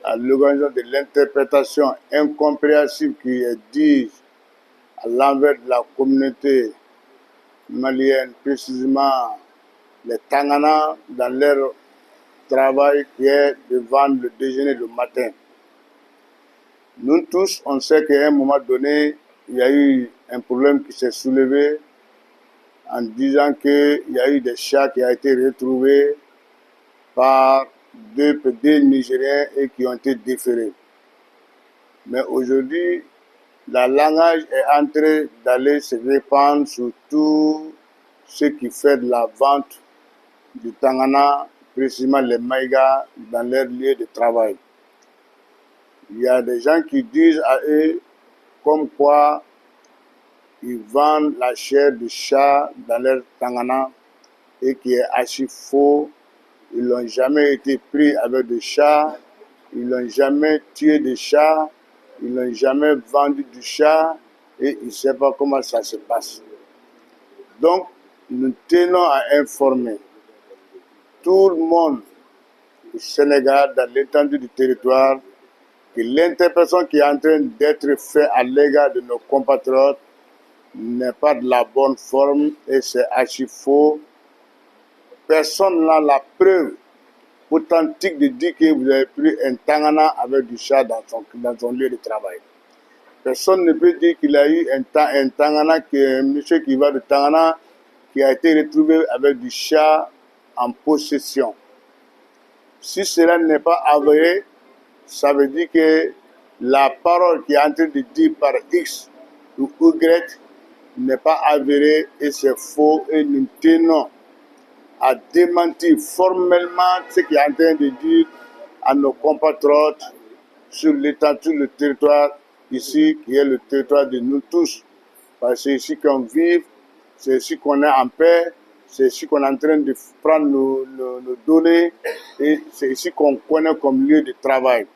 à l'organisation de l'interprétation incompréhensible qui est dite à l'envers de la communauté malienne, précisément les Tangana, dans leur travail qui est de vendre le déjeuner le matin. Nous tous, on sait qu'à un moment donné, il y a eu un problème qui s'est soulevé en disant qu'il y a eu des chats qui ont été retrouvés par deux Nigériens et qui ont été déférés. Mais aujourd'hui, le langage est en train d'aller se répandre sur tout ce qui fait de la vente du Tangana, précisément les Maïgas, dans leur lieu de travail. Il y a des gens qui disent à eux comme quoi ils vendent la chair de chat dans leur Tangana et qui est archi faux. Ils n'ont jamais été pris avec des chats, ils n'ont jamais tué des chats, ils n'ont jamais vendu du chat et ils ne savent pas comment ça se passe. Donc, nous tenons à informer tout le monde au Sénégal, dans l'étendue du territoire, que l'interprétation qui est en train d'être faite à l'égard de nos compatriotes n'est pas de la bonne forme et c'est archi faux. Personne n'a la preuve authentique de dire que vous avez pris un Tangana avec du chat dans son lieu de travail. Personne ne peut dire qu'il a eu un Tangana, un monsieur qui va de Tangana, qui a été retrouvé avec du chat en possession. Si cela n'est pas avéré, ça veut dire que la parole qui est en train de dire par X ou Y n'est pas avérée et c'est faux et nous tenons à démentir formellement ce qui est en train de dire à nos compatriotes sur l'étendue du territoire ici, qui est le territoire de nous tous. Parce que c'est ici qu'on vit, c'est ici qu'on est en paix, c'est ici qu'on est en train de prendre nos données et c'est ici qu'on connaît comme lieu de travail.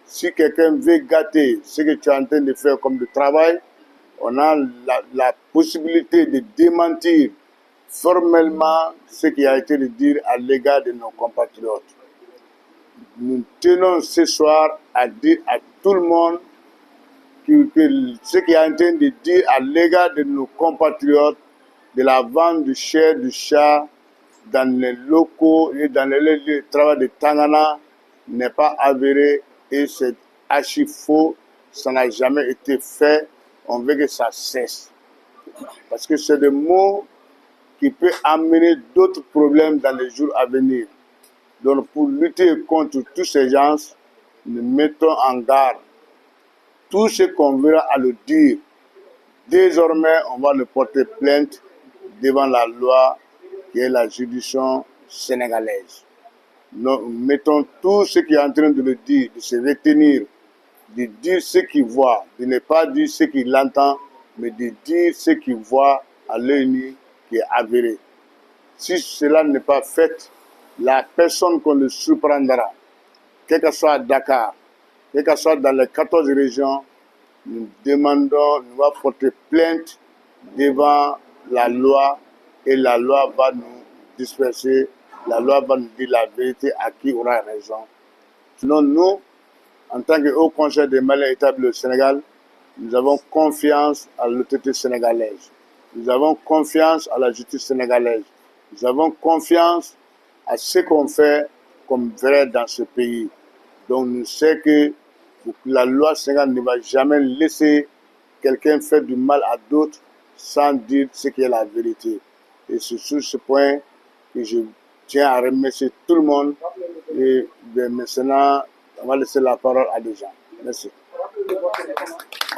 Si quelqu'un veut gâter ce que tu es en train de faire comme de travail, on a la possibilité de démentir formellement ce qui a été dit à l'égard de nos compatriotes. Nous tenons ce soir à dire à tout le monde que ce qui est en train de dire à l'égard de nos compatriotes de la vente de chair du chat dans les locaux et dans les lieux de travail de Tangana n'est pas avéré et c'est archi faux. Ça n'a jamais été fait. On veut que ça cesse. Parce que c'est des mots qui peut amener d'autres problèmes dans les jours à venir. Donc, pour lutter contre tous ces gens, nous mettons en garde tout ce qu'on verra à le dire. Désormais, on va le porter plainte devant la loi qui est la juridiction sénégalaise. Nous mettons tout ce qui est en train de le dire, de se retenir, de dire ce qu'il voit, de ne pas dire ce qu'il entend, mais de dire ce qu'il voit à l'œil nu qui est avéré. Si cela n'est pas fait, la personne qu'on le surprendra, quel que soit à Dakar, quel que soit dans les 14 régions, nous demandons, nous allons porter plainte devant la loi et la loi va nous disperser, la loi va nous dire la vérité à qui aura raison. Sinon, nous, en tant que Haut Conseil des Maliens établis au Sénégal, nous avons confiance à l'autorité sénégalaise. Nous avons confiance à la justice sénégalaise. Nous avons confiance à ce qu'on fait comme vrai dans ce pays. Donc nous savons que la loi sénégalaise ne va jamais laisser quelqu'un faire du mal à d'autres sans dire ce qui est la vérité. Et c'est sur ce point que je tiens à remercier tout le monde. Et maintenant, on va laisser la parole à des gens. Merci.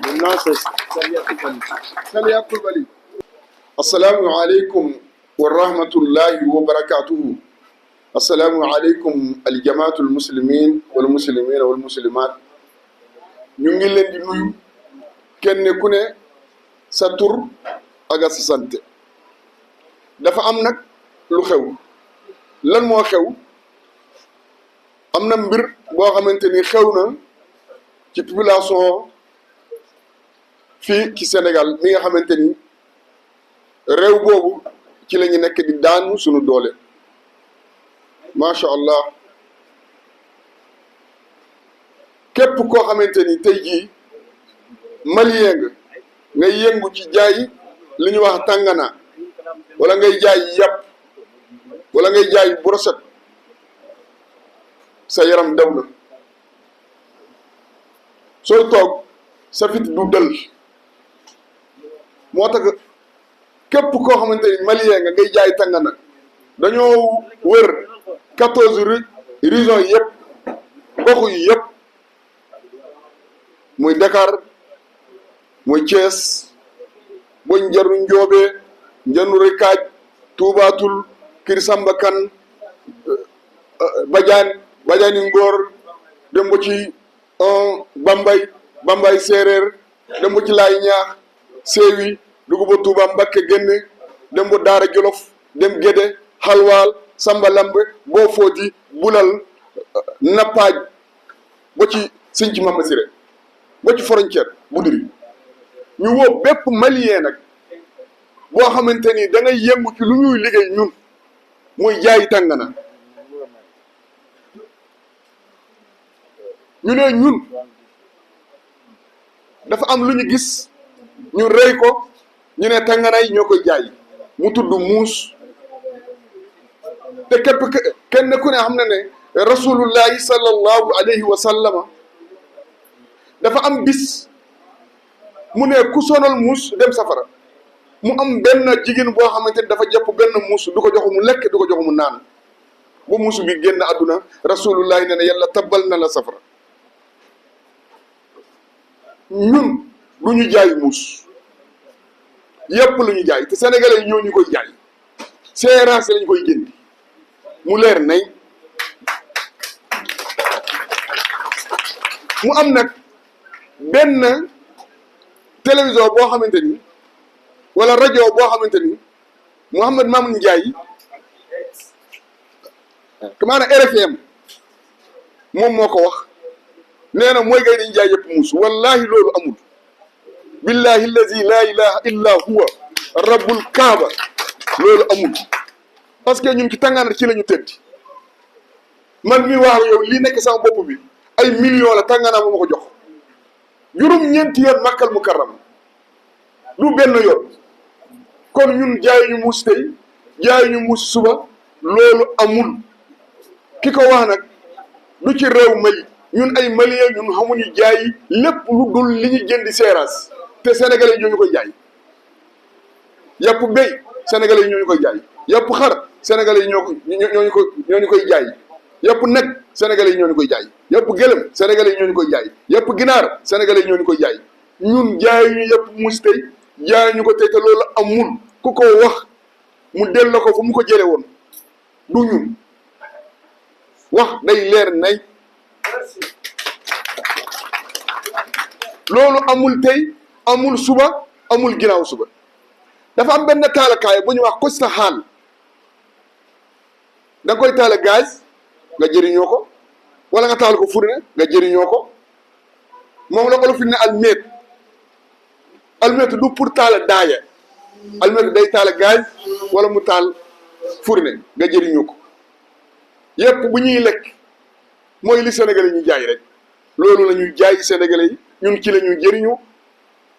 Maintenant, c'est Salia Koulibaly. Assalamu alaikum wa rahmatullahi wa barakatuhu. Assalamu alaikum al-jamaatul muslimin wal muslimin wal muslimat. Ñu ngi leen di nuyu kenn ku ne sa tur ak sa sant. Dafa am nag lu xew. Lan moo xew? Am na mbir boo xamante ni xew na ci population fii ci Sénégal mi nga xamante ni réew boobu ci la ñu nekk di daanu sunu doole macha allah képp koo xamante ni tey jii malien nga ngay yëngu ci jaay li ñuy wax tàngana wala ngay jaay yàpp wala ngay jaay brochette sa yaram daw na sooy toog sa fit du dël moo tax képp koo xamante ni malien nga ngay jaay tàngana dañoo wër 14 régions yëpp goxu yi yëpp muy Dakar muy Thiès muy njaru Njoobee njanu Rikaaj Tuubaatul Kër Samba Kan Bajaani Ngor dem ba ci Bambay Séeréer dem ba ci Laay Ñaax Séewi dugg ba Tuuba Mbakke génne dem ba Daara Jolof dem Gédé Xalwaal Samba Lambe boo footi Bulal Nappaaj ba ci Sëñ ci Mama Siré ba ci frontière Budiri ñu woo bépp malien nag boo xamante ni da ngay yëngu ci lu ñuy liggéey ñun mooy jaay tàngana ñu ne ñun dafa am lu ñu gis ñu rey ko ñu ne tàngana yi ñoo koy jaay mu tudd muus te képp kenn ku ne xam na ne rasulullahi sallallahu alayhi wa sallama dafa am bis mu ne ku sonal muus dem safara mu am benn jigéen boo xamante ni dafa jàpp benn muus du ko jox mu lekk du ko jox mu naan ba muus bi génn àdduna rasulullahi ne ne yàlla tabbal na la safara ñun du ñu jaay muus yépp lu ñu jaay te sénégalais yi ñoo ñu koy jaay séerase lañ koy jënd mu leer nay mu am nag benn télévision boo xamante ni wala rajo boo xamante ni Mouhamed Mamoun Ndiaye maanaam RFM moom moo ko wax nee na mooy gay dañ jaay yëpp muus wallahi loolu amul billahi allazi la ilaha illa huwa rabbul kaaba loolu amul parce que ñun ci tàngaana ci la ñu tëdd man mi wax yow li nekk sama bopp bi ay millions la tàngaana moo ma ko jox juróom-ñeenti yoon Makkal Mukarram du benn yoon kon ñun jaayuñu muus tey jaayuñu muus suba loolu amul ki ko wax nag du ci réew Mali ñun ay malien ñun xamuñu jaay lépp lu dul li ñu jëndi seeraas te sénégalais yi ñoo ñu koy jaay yàpp béy sénégalais yi ñoo ñu koy jaay yàpp xar sénégalais yi ñoo ñu koy jaay yàpp nag sénégalais yi ñoo ñu koy jaay yàpp gëlëm sénégalais yi ñoo ñu koy jaay yàpp ginaar sénégalais yi ñoo ñu koy jaay ñun jaayuñu yàpp muus tey jaayuñu ko tey te loolu amul ku ko wax mu delloo ko fu mu ko jële woon du ñun wax day leer nay loolu amul tey amul suba amul ginnaaw suba dafa am benn taalakaay bu ñu wax Costa Xaal da nga koy taal gaz nga jëriñoo ko wala nga taal ko fourne nga jëriñoo ko moom la olof ne almet du pour taal daaya almet day taal gaz wala mu taal fourne nga jëriñoo ko yépp bu ñuy lekk mooy li Sénégalais ñu jaay rek loolu la ñuy jaay Sénégalais yi ñun ci la ñuy jëriñu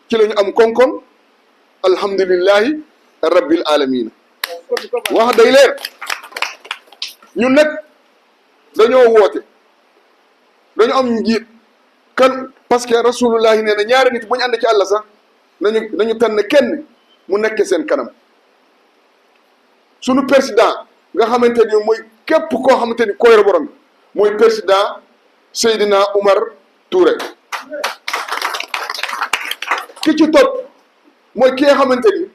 ci la ñu am koom-koom alhamdulillahi rabbil alamin wax day leer ñun nag dañoo woote dañu am njiit kan parce que rasulullahi nee na ñaari nit bu ñu ànd ci àll sax nañu tànn kenn mu nekk seen kanam sunu président nga xamante ni mooy képp koo xamante ni koyre borom mooy président Seydina Oumar Touré ki ci topp mooy ki nga xamante ni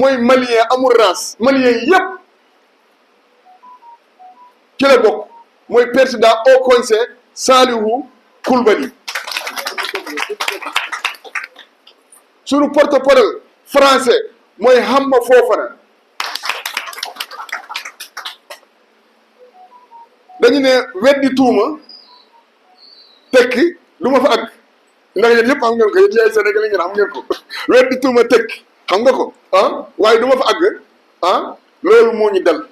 mooy malien amul race malien yépp ci la bokk mooy président au conseil Salihou Koulibaly sunu porte-parole français mooy Hamma Fofana dañu ne weddi tuuma tekki du ma fa àgg ndax yéen yëpp xam ngeen ko yéen ay Sénégalais ngeen xam ngeen ko weddi tuuma tekki xam nga ko ah waaye du ma fa àgg ah loolu moo ñu dal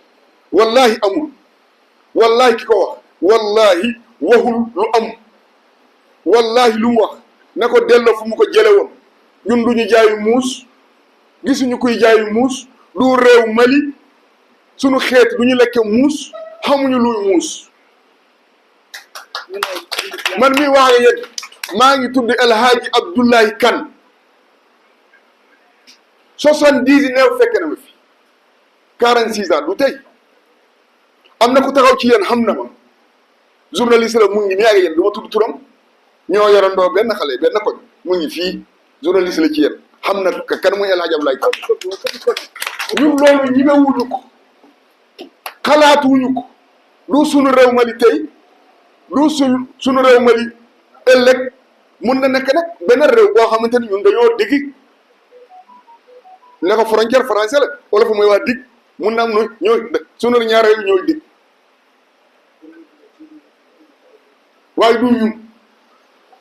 wallahi amul wallahi ki ko wax wallahi waxul lu am wallahi lu mu wax na ko delloo fu mu ko jële woon. ñun du ñu jaayu muus gisuñu kuy jaayu muus du réew Mali suñu xeet du ñu lekke muus xamuñu luy muus. man mi wax ak yéen maa ngi tudd El Hadji Abdoulaye Kane 79 fekk na ma fi 46 ans du tey am na ku taxaw ci yéen xam na ma journaliste la mu ngi nii ak yéen du ma tudd turam ñoo yorandoo benn xale benn koñ mu ngi fii journaliste la ci yéen xam na kan muy El Hadji Abdoulaye Kane ñun loolu ñimewuñu ko xalaatuñu ko lu sunu réew Mali tey lu sunu réew Mali ëllëg mun na nekk nag benn réew boo xamante ni ñun dañoo digg ne ko frontière français la wala fa mooy waa dig mun na am nu ñooy sunu ñaar réew ñooy dig waaye du ñu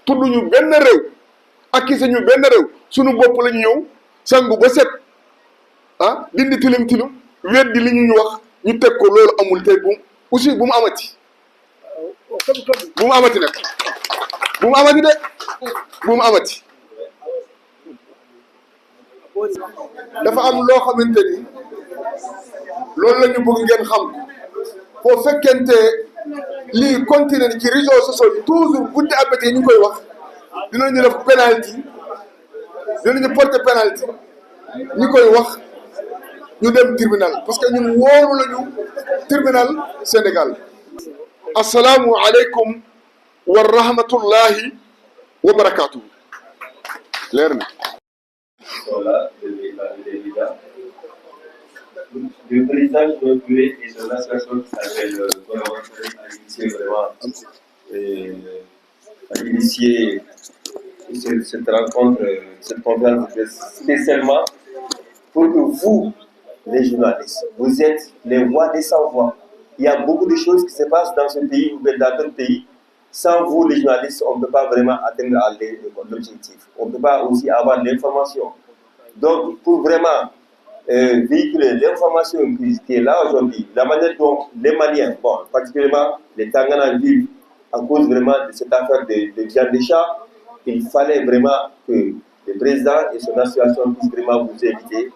tudd ñu benn réew ak kii ñu benn réew sunu bopp la ñu ñëw sangu ba set ah dindi tilim tilim weddi li ñu wax ñu teg ko loolu amul tey bu aussi bu mu amati bu mu amati nag bu mu amati de bu mu amati dafa am loo xamante ni loolu la ñu bëgg ngeen xam foo fekkente lii continuer ci réseaux sociaux yi toujours guddi abété ñu koy wax dinañu def penalty dinañu porter penalty ñu koy wax ñu dem tribunal parce que ñun wóoru lañu tribunal Sénégal. Assalaamu aleykum wa rahmatullahi wa barakatuh. leer na. Voilà, le président Jean Touré et son association qui s'appelle Collaborateur a initié vraiment a initié cette rencontre, cette conférence spécialement pour que vous, les journalistes, vous êtes les voix des sans-voix. Il y a beaucoup de choses qui se passent dans ce pays ou dans d'autres pays. Sans vous, les journalistes, on ne peut pas vraiment atteindre l'objectif. On ne peut pas aussi avoir l'information. Donc, pour vraiment véhiculer l'information qui est là aujourd'hui, la manière dont les Maliens, bon, particulièrement les Tangana vivent à cause vraiment de cette affaire de viande de chat, il fallait vraiment que le président et son association puissent vraiment vous inviter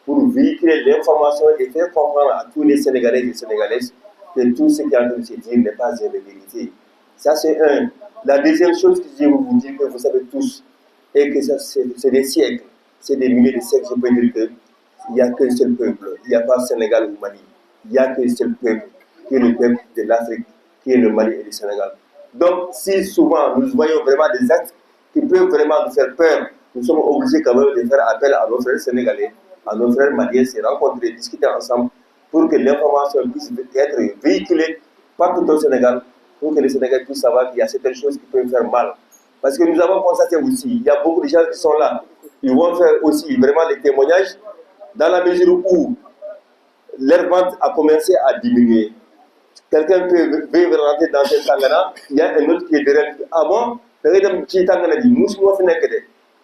pour véhiculer l'information et faire comprendre à tous les Sénégalais et les Sénégalaises que tout ce qui est en train de se dire n'est pas une vérité. Ça, c'est un. La deuxième chose que je veux vous dire, que vous savez tous, et que c'est des siècles, c'est des milliers de siècles, je peux dire qu'il n'y a qu'un seul peuple. Il n'y a pas Sénégal ou Mali. Il n'y a qu'un seul peuple, qui est le peuple de l'Afrique, qui est le Mali et le Sénégal. Donc, si souvent nous voyons vraiment des actes qui peuvent vraiment nous faire peur, nous sommes obligés quand même de faire appel à nos frères sénégalais, à nos frères maliens, se rencontrer, discuter ensemble pour que l'information puisse être véhiculée partout au Sénégal, pour que les Sénégalais puissent savoir qu'il y a certaines choses qui peuvent faire mal. Parce que nous avons constaté aussi, il y a beaucoup de gens qui sont là, ils vont faire aussi vraiment des témoignages dans la mesure où leur vente a commencé à diminuer. Quelqu'un peut venir rentrer dans un Tangana, il y a un autre qui est derrière. Ah bon?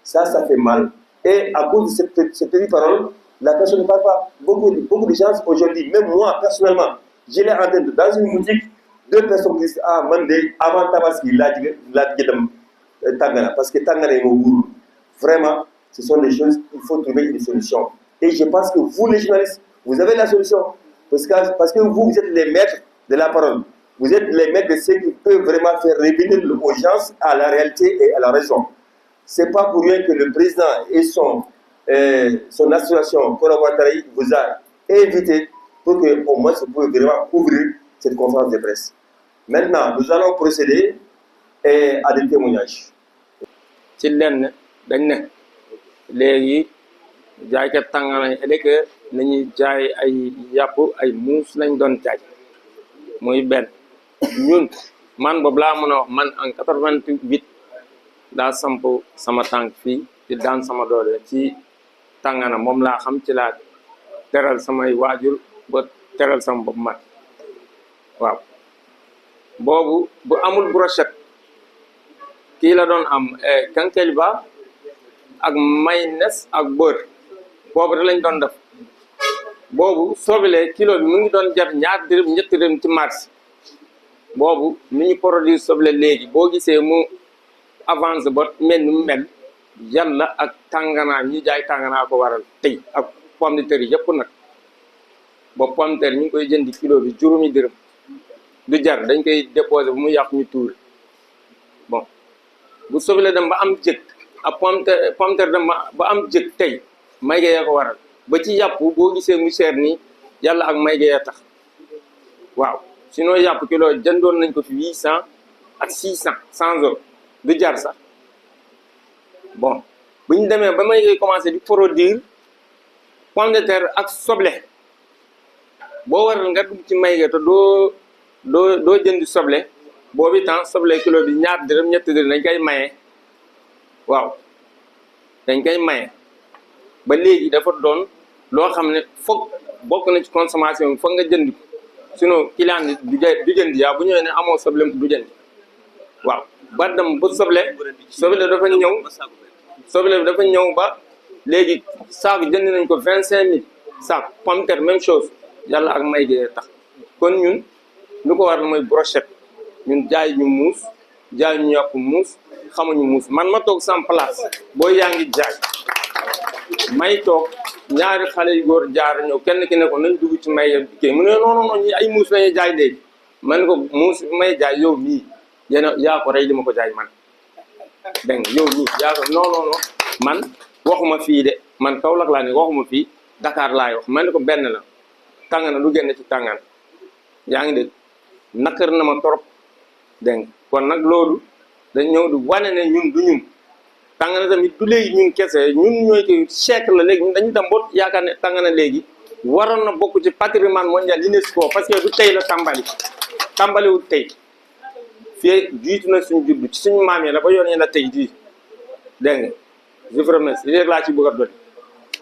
Ça fait mal. Et à cause de cette petite parole, la personne ne parle pas. Beaucoup de gens aujourd'hui, même moi personnellement, je l'ai entendu dans une boutique, deux personnes qui disent ah Mandé, avant Tabaski, Tangana, parce que Tangana est au vraiment, ce sont des choses, il faut trouver une solution. Et je pense que vous, les journalistes, vous avez la solution. Parce que vous êtes les maîtres de la parole. Vous êtes les maîtres de ceux qui peuvent vraiment faire revenir aux gens à la réalité et à la raison. Ce n'est pas pour rien que le président et son association collaborateur vous a invité pour que au moins vous pouvez vraiment couvrir cette conférence de presse. Maintenant, nous allons procéder à des témoignages. ci lenn dañ ne léegi jaaykat tàngana yi ëllëg nañuy jaay ay yàpp ay muus lañ doon jaay muy benn ñun man boobu laa mën a wax man en 88 daa samp sama tànk fii di daan sama doole ci tàngana moom laa xam ci laa teral samay waajur ba teral sama bopp man waaw boobu bu amul brochette kii la doon am kankeel ba ak mayonnaise ak beurre boobu da lañ doon def boobu soble kilo bi mu ngi doon jar ñaar dërëm ñetti dërëm ci marché boobu ni ñu produire soble léegi boo gisee mu avance ba mel ni mu mel yàlla ak tànganaa ñi jaay tànganaa ko waral tey ak pomme de terre yëpp nag ba pomme de terre ñu ngi koy jëndi kilo bi juróomi dërëm du jar dañ koy déposé bu mu yàqu ñu tuuri bon bu soble dem ba am jëg ak pomme de terre dem ba am jëg tey may ga yaa ko waral ba ci yàpp boo gisee mu seer nii yàlla ak may ga yaa tax waaw sinon yàpp kilo jëndoon nañ ko fi 800 ak 600 100 euros du jar sax bon bu ñu demee ba may commencé di produire pomme de terre ak soble boo waral nga dugg ci may ga te doo jëndi soble boobu temps soble kilo bi ñaar dërëm ñetti dërëm dañ koy maye waaw dañ koy maye ba léegi dafa doon loo xam ne foog bokk na ci consommation bi foog nga jënd ko sinon client bi du jënd yaa bu ñëwee ne amoo soble du jënd waaw ba dem ba soble dafa ñëw ba léegi saako jënd nañ ko 25000 saako pomme de terre même chose yàlla ak may gi tax kon ñun lu ko war mooy brochette ñun jaay ñu muus jaay ñu yàpp muus xamuñu muus man ma toog sans place boo yaa ngi jaay may toog ñaari xale yu góor jaar ñëw kenn ki ne ko nañ dugg ci may kii mu ne non ñi ay muus lañuy jaay léegi man ko muus may jaay yow mii yaa ko rey li ma ko jaay man dégg nga yow mii yaa ko non man waxuma fii de man Kaolack laa ne waxuma fii Dakar laay wax man ne ko benn la tàngana du génn ci tàngana yaa ngi dégg nakar na ma torop dégg nga kon nag loolu dañ ñëw di wane ne ñun du ñun tàngana tamit du léegi ñun kese ñun ñooy ko siècle la léegi dañu dem ba yaakaar ne tàngana léegi waroon na bokk ci patrimoine mondial UNESCO parce que du tey la tàmbaliwul tey fii jiitu na suñu juddu ci suñu maam yi la ba yoon la tey jii dégg nga je vous remercie léegi laa ci bëgg a doon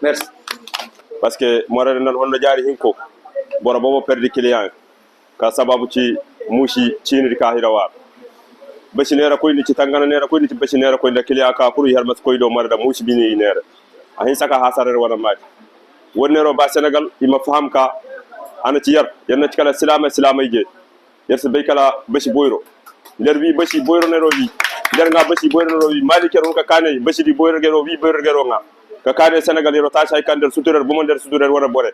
merci. parce que mo rene nan honno jaari hinko boro bobo perdi client ka sababu ci mushi ciinidi ka hira wa basi nera koyni ci tangana nera koyni ci basi nera koyni client ka pour hermas koydo marda mushi bini nera ahin saka hasare wona mati wonnero ba Sénégal ima faham ka ana ci yar yanna ci kala silama je yerse be kala basi boyro nder wi basi boyro nero wi nder nga basi boyro nero wi malikero ka kane basi di boyro gero wi boyro gero nga ka kane Sénégal yero ta say kandel suturer bu mo nder suturer wona bore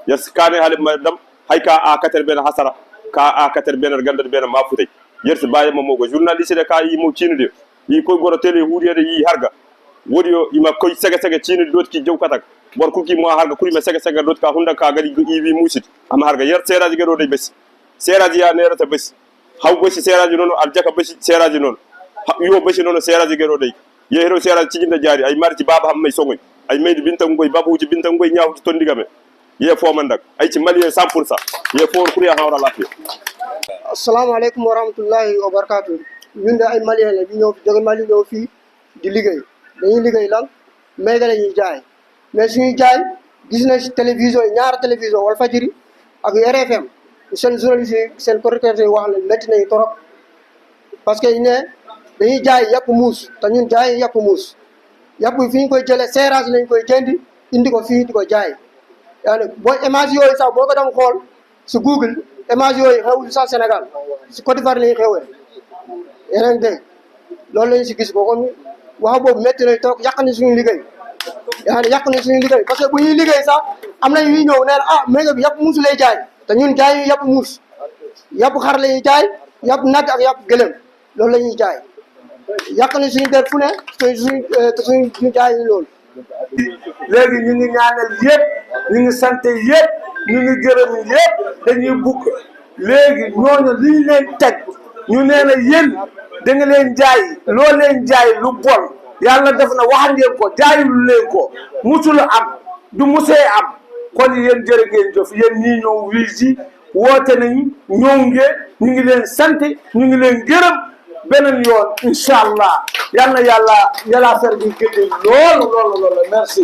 yes kane hale madam hayka a 4 ben hasara ka a 4 ben gandal ben mafutay yerse baye mo go journaliste de ka yi mo cinude yi koy goro télé huudede yi harga wodi yo ima koy sega cinude dot ki jew katak bor ku ki mo harga kuri me sega dot ka hunda ka gadi iwi musit am harga yer seraji gero de bes seraji ya nerata bes haw besi seraji nono aljaka besi seraji nono yo besi nono seraji gero de ye hero seraji cijinda jaari ay marci baba ham may songoy ay maydi binta ngoy babuji binta ngoy ñaawti tondigame ye fomandak ay ci mali 100% ye for kuri hawra lafi assalamu alaykum wa rahmatullahi wa barakatuh ñun de ay malien la ñu ñëw fi jóge Mali ñëw fii di liggéey dañuy liggéey lan may ga lañuy jaay mais suñuy jaay gis na ci télévision yi ñaar télévision Walfadjri ak RFM seen journaliste yi seen correcteur yi wax la métti nañu torop parce que ne dañuy jaay yàpp muus te ñun jaay yàpp muus yàpp yi fi ñu koy jëlee séerage lañ koy jëndi indi ko fii di ko jaay yaa ne boo image yooyu sax boo ko dem xool si Google image yooyu xewul sax Sénégal si Côte d'Ivoire lañuy xewee yeneen dégg loolu lañu si gis ko kon wax boobu métti nañ toog yàq na suñu liggéey yaa ne yàq na suñu liggéey parce que bu ñuy liggéey sax am na ñuy ñëw nee na ah méga bi yàpp muus lay jaay te ñun jaay yu yàpp muus yàpp xar lañuy jaay yàpp nag ak yàpp gëlëm loolu la ñuy jaay yàq na suñu der fu ne suñu jaay yi loolu léegi ñu ngi ñaanal yëpp ñu ngi sant yëpp ñu ngi gërëm yëpp dañuy bukk léegi ñooñu li ñu leen teg ñu nee na yéen da nga leen jaay loo leen jaay lu bon yàlla def na wax ngeen ko jaayul leen ko musul am du musee am kon yéen jërë ngeen jëf yéen ñii ñëw wii woote nañu ñëw ngeen ñu ngi leen sant ñu ngi leen gërëm beneen yoon incha allah yal na yàlla affaire bi gëdd loolu merci